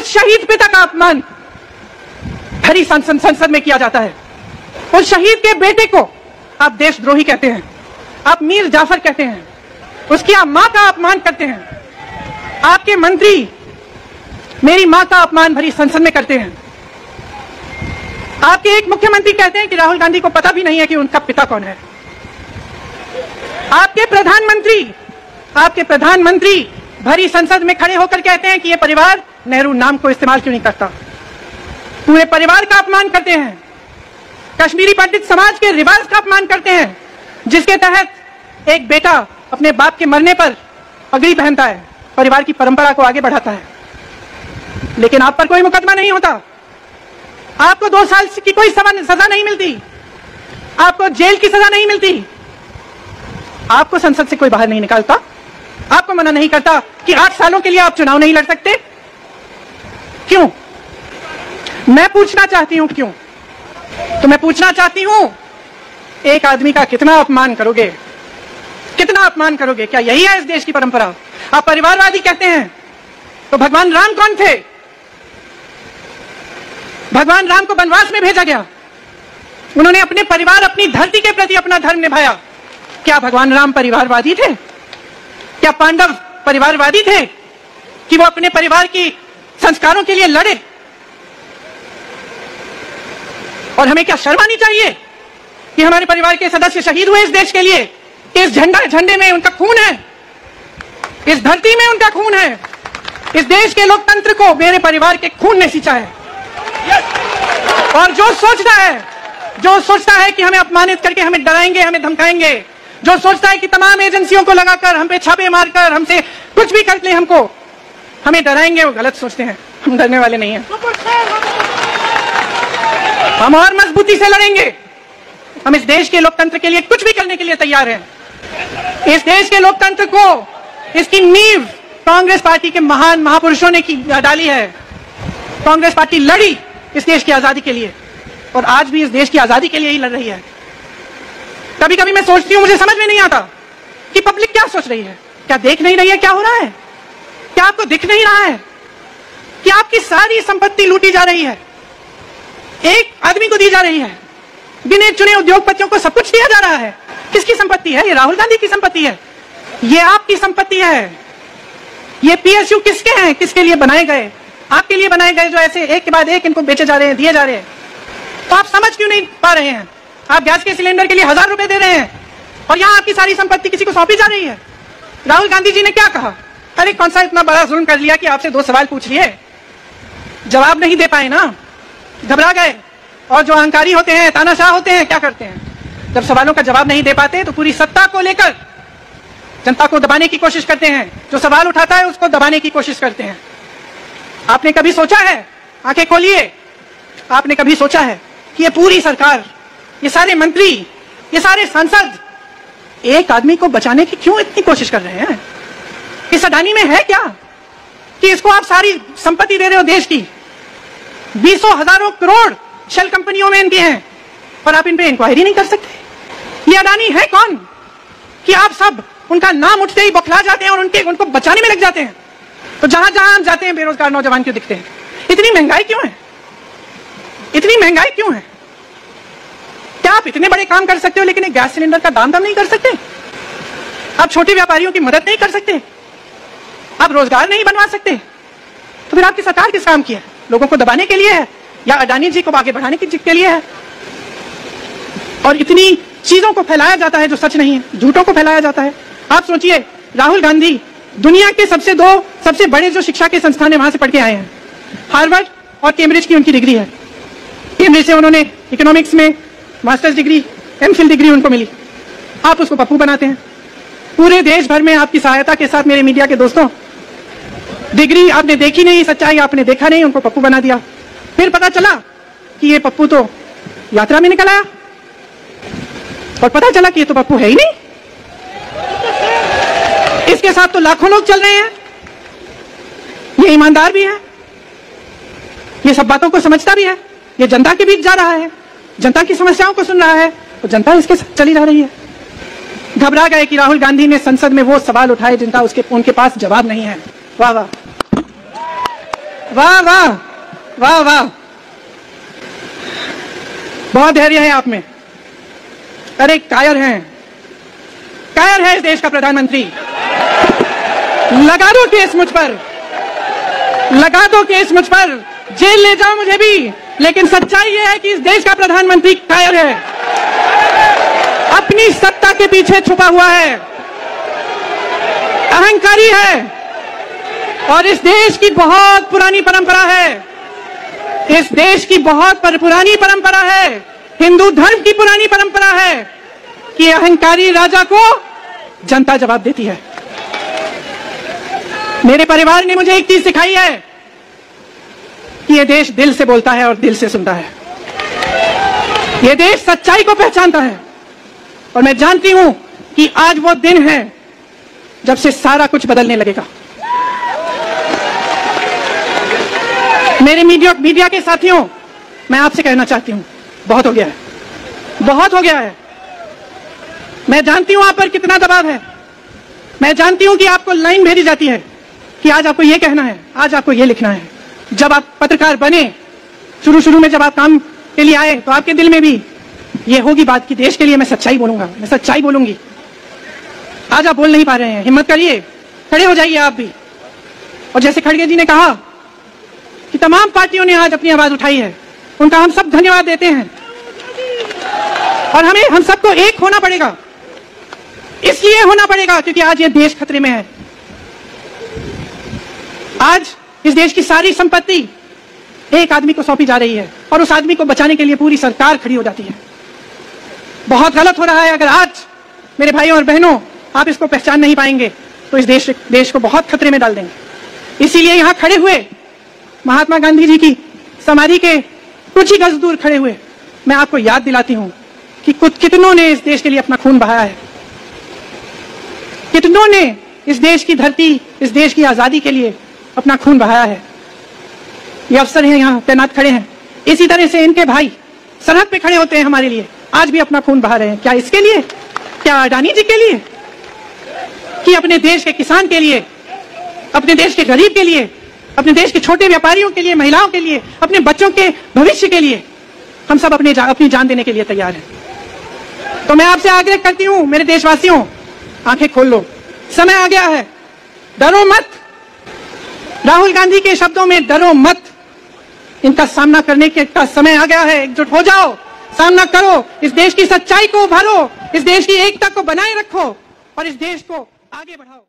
उस शहीद पिता का अपमान भरी संसद में किया जाता है। उस शहीद के बेटे को आप देशद्रोही कहते हैं, आप मीर जाफर कहते हैं, उसकी आप मां का अपमान करते हैं। आपके मंत्री मेरी मां का अपमान भरी संसद में करते हैं। आपके एक मुख्यमंत्री कहते हैं कि राहुल गांधी को पता भी नहीं है कि उनका पिता कौन है। आपके प्रधानमंत्री भरी संसद में खड़े होकर कहते हैं कि यह परिवार नेहरू नाम को इस्तेमाल क्यों नहीं करता। पूरे परिवार का अपमान करते हैं। कश्मीरी पंडित समाज के रिवाज का अपमान करते हैं, जिसके तहत एक बेटा अपने बाप के मरने पर पगड़ी पहनता है, परिवार की परंपरा को आगे बढ़ाता है। लेकिन आप पर कोई मुकदमा नहीं होता, आपको 2 साल की कोई सजा नहीं मिलती, आपको जेल की सजा नहीं मिलती, आपको संसद से कोई बाहर नहीं निकालता, आपको मना नहीं करता कि 8 सालों के लिए आप चुनाव नहीं लड़ सकते। क्यों? मैं पूछना चाहती हूं क्यों? तो मैं पूछना चाहती हूं, एक आदमी का कितना अपमान करोगे, कितना अपमान करोगे? क्या यही है इस देश की परंपरा? आप परिवारवादी कहते हैं, तो भगवान राम कौन थे? भगवान राम को वनवास में भेजा गया, उन्होंने अपने परिवार, अपनी धरती के प्रति अपना धर्म निभाया। क्या भगवान राम परिवारवादी थे? क्या पांडव परिवारवादी थे कि वो अपने परिवार की संस्कारों के लिए लड़े? और हमें क्या शर्म आनी चाहिए कि हमारे परिवार के सदस्य शहीद हुए इस देश के लिए? इस झंडे में उनका खून है, इस धरती में उनका खून है, इस देश के लोकतंत्र को मेरे परिवार के खून ने सींचा है। और जो सोचता है कि हमें अपमानित करके हमें डराएंगे, हमें धमकाएंगे, जो सोचता है कि तमाम एजेंसियों को लगाकर हम पे छापे मारकर हमसे कुछ भी कर ले, हमको हमें डराएंगे, वो गलत सोचते हैं। हम डरने वाले नहीं हैं, हम और मजबूती से लड़ेंगे। हम इस देश के लोकतंत्र के लिए कुछ भी करने के लिए तैयार हैं। इस देश के लोकतंत्र को, इसकी नींव कांग्रेस पार्टी के महान महापुरुषों ने डाली है। कांग्रेस पार्टी लड़ी इस देश की आजादी के लिए और आज भी इस देश की आजादी के लिए ही लड़ रही है। कभी कभी मैं सोचती हूं, मुझे समझ में नहीं आता कि पब्लिक क्या सोच रही है। क्या देख नहीं रही है क्या हो रहा है? क्या आपको दिख नहीं रहा है कि आपकी सारी संपत्ति लूटी जा रही है, एक आदमी को दी जा रही है, गिने चुने उद्योगपतियों को सब कुछ दिया जा रहा है। किसकी संपत्ति है? ये राहुल गांधी की संपत्ति है, ये आपकी संपत्ति है। ये पीएसयू किसके हैं? किसके लिए बनाए गए? आपके लिए बनाए गए, जो ऐसे एक के बाद एक इनको बेचे जा रहे हैं, दिए जा रहे हैं। तो आप समझ क्यों नहीं पा रहे हैं? आप गैस के सिलेंडर के लिए 1000 रुपए दे रहे हैं और यहाँ आपकी सारी संपत्ति किसी को सौंपी जा रही है। राहुल गांधी जी ने क्या कहा? अरे कौन सा इतना बड़ा जुल्म कर लिया कि आपसे 2 सवाल पूछ लिए, जवाब नहीं दे पाए ना, घबरा गए। और जो अहंकारी होते हैं, तानाशाह होते हैं, क्या करते हैं? जब सवालों का जवाब नहीं दे पाते तो पूरी सत्ता को लेकर जनता को दबाने की कोशिश करते हैं। जो सवाल उठाता है उसको दबाने की कोशिश करते हैं। आपने कभी सोचा है, आंखें खोलिए, आपने कभी सोचा है कि ये पूरी सरकार, ये सारे मंत्री, ये सारे सांसद एक आदमी को बचाने की क्यों इतनी कोशिश कर रहे हैं? इस अडानी में है क्या कि इसको आप सारी संपत्ति दे रहे हो देश की? 20 हजारों करोड़ शेल कंपनियों में इनके हैं और आप इन पे इंक्वायरी नहीं कर सकते। ये अडानी है कौन कि आप सब उनका नाम उठते ही बौखला जाते हैं और उनको बचाने में लग जाते हैं? तो जहां जहां हम जाते हैं बेरोजगार नौजवान क्यों दिखते हैं? इतनी महंगाई क्यों है? इतनी महंगाई क्यों है? क्या आप इतने बड़े काम कर सकते हो लेकिन एक गैस सिलेंडर का दाम कम नहीं कर सकते? आप छोटे व्यापारियों की मदद नहीं कर सकते? आप रोजगार नहीं बनवा सकते? तो फिर आपकी सरकार किस काम की है? लोगों को दबाने के लिए है या अडानी जी को आगे बढ़ाने के लिए है? और इतनी चीजों को फैलाया जाता है जो सच नहीं है, झूठों को फैलाया जाता है। आप सोचिए, राहुल गांधी दुनिया के सबसे बड़े जो शिक्षा के संस्थान है वहां से पढ़ के आए हैं। हार्वर्ड और कैम्ब्रिज की उनकी डिग्री है। कैम्ब्रिज से उन्होंने इकोनॉमिक्स में मास्टर्स डिग्री, एमफिल डिग्री उनको मिली। आप उसको पप्पू बनाते हैं। पूरे देश भर में आपकी सहायता के साथ, मेरे मीडिया के दोस्तों, डिग्री आपने देखी नहीं, सच्चाई आपने देखा नहीं, उनको पप्पू बना दिया। फिर पता चला कि ये पप्पू तो यात्रा में निकल आया और पता चला कि ये तो पप्पू है ही नहीं, इसके साथ तो लाखों लोग चल रहे हैं, ये ईमानदार भी है, ये सब बातों को समझता भी है, ये जनता के बीच जा रहा है, जनता की समस्याओं को सुन रहा है, तो जनता इसके साथ चली जा रही है। घबरा गए कि राहुल गांधी ने संसद में वो सवाल उठाए जिनका उनके पास जवाब नहीं है। वाह वाह वाह वाह वाह वाह, बहुत धैर्य है आप में। अरे कायर हैं, कायर है इस देश का प्रधानमंत्री। लगा दो केस मुझ पर, लगा दो केस मुझ पर, जेल ले जाओ मुझे भी, लेकिन सच्चाई यह है कि इस देश का प्रधानमंत्री कायर है, अपनी सत्ता के पीछे छुपा हुआ है, अहंकारी है। और इस देश की बहुत पुरानी परंपरा है, इस देश की बहुत पुरानी परंपरा है, हिंदू धर्म की पुरानी परंपरा है कि अहंकारी राजा को जनता जवाब देती है। मेरे परिवार ने मुझे एक चीज सिखाई है कि यह देश दिल से बोलता है और दिल से सुनता है। यह देश सच्चाई को पहचानता है और मैं जानती हूं कि आज वो दिन है जब से सारा कुछ बदलने लगेगा। मेरे मीडिया के साथियों, मैं आपसे कहना चाहती हूं, बहुत हो गया है, बहुत हो गया है। मैं जानती हूं आप पर कितना दबाव है, मैं जानती हूं कि आपको लाइन भेजी जाती है कि आज आपको ये कहना है, आज आपको ये लिखना है। जब आप पत्रकार बने, शुरू में जब आप काम के लिए आए, तो आपके दिल में भी ये होगी बात कि देश के लिए मैं सच्चाई बोलूंगा, मैं सच्चाई बोलूंगी। आज आप बोल नहीं पा रहे हैं, हिम्मत करिए, खड़े हो जाइए आप भी। और जैसे खड़गे जी ने कहा कि तमाम पार्टियों ने आज अपनी आवाज उठाई है, उनका हम सब धन्यवाद देते हैं। और हम सबको एक होना पड़ेगा, इसलिए होना पड़ेगा क्योंकि आज ये देश खतरे में है। आज इस देश की सारी संपत्ति एक आदमी को सौंपी जा रही है और उस आदमी को बचाने के लिए पूरी सरकार खड़ी हो जाती है। बहुत गलत हो रहा है। अगर आज मेरे भाइयों और बहनों आप इसको पहचान नहीं पाएंगे तो इस देश को बहुत खतरे में डाल देंगे। इसीलिए यहां खड़े हुए महात्मा गांधी जी की समाधि के कुछ ही गज दूर खड़े हुए मैं आपको याद दिलाती हूं कि कितनों ने इस देश के लिए अपना खून बहाया है, कितनों ने इस देश की धरती, इस देश की आजादी के लिए अपना खून बहाया है। ये अफसर हैं यहाँ तैनात खड़े हैं, इसी तरह से इनके भाई सरहद पे खड़े होते हैं हमारे लिए, आज भी अपना खून बहा रहे हैं। क्या इसके लिए? क्या अडानी जी के लिए? कि अपने देश के किसान के लिए, अपने देश के गरीब के लिए, अपने देश के छोटे व्यापारियों के लिए, महिलाओं के लिए, अपने बच्चों के भविष्य के लिए हम सब अपनी जान देने के लिए तैयार हैं। तो मैं आपसे आग्रह करती हूं, मेरे देशवासियों, आंखें खोल लो, समय आ गया है, डरो मत। राहुल गांधी के शब्दों में डरो मत, इनका सामना करने का समय आ गया है। एकजुट हो जाओ, सामना करो, इस देश की सच्चाई को उभारो, इस देश की एकता को बनाए रखो और इस देश को आगे बढ़ाओ।